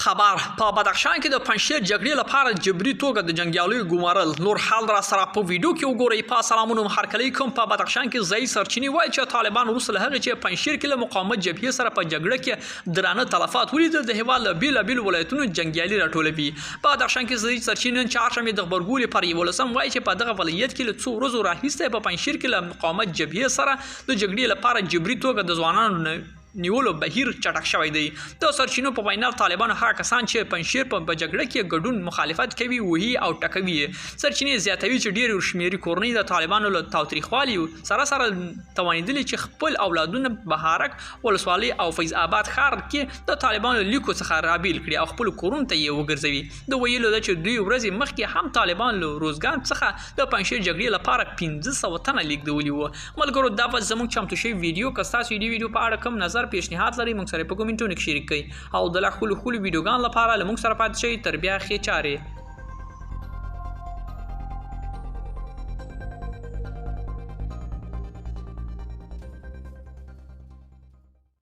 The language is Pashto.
خبر په بدخشان کې د پنجشیر جګړې لپاره جبري توګه د جنګیالیو ګمارل نور حال را سره په ویډیو کې وګورئ. په سلامونو هرکلی کوم. په بدخشان کې ځای سرچینې وایي چې طالبان وروسته له هغې چې پنجشیر کې له مقاومت جبهې سره په جګړه کې درانه تلفات ولیدل د هېواد له بېلابېلو ولایتونو جنګیالي راټولوي. په بدخشان کې ځای سرچینې نن چهارشنبې د غبرګولي پر 11 وایي چې په دغه ولایت کې له څو ورځو راهیسې په پنجشیر کې له مقاومت جبهې سره د جګړې لپاره جبري توګه د ځوانانو نیولو بهیر چټک شوی دی. د سرچینو په وینا طالبان هغه کسان چې پنجشیر په جګړه کې ګډون مخالفت کوي وهي او ټکوي. سرچینې زیاتوي چې ډېر شمېري کورنۍ د طالبانو له تاوتریخوالي سره توانېدلي چې خپل اولادونه بهارک ولسوالۍ او فیض آباد ښار کې د طالبانو لیکو څخه رابیل کړي او خپل کورونو ته یې وګرځوي. د ویلو ده چې 2 ورځې مخکې هم طالبان له روزګان څخه د پنجشیر جګړې لپاره 1500 تنه لیږدولي وو. ملګرو دا به زموږ چمتو شوی ویډیو که ستاسو دې ویډیو په اړه کوم نظر پیشنهاد لري موږ سره په کومنټونو کې شریک کړئ او د لا خپلو ویډیوګانو لپاره له موږ سره پاتې شئ. تر بیا ښې چارې.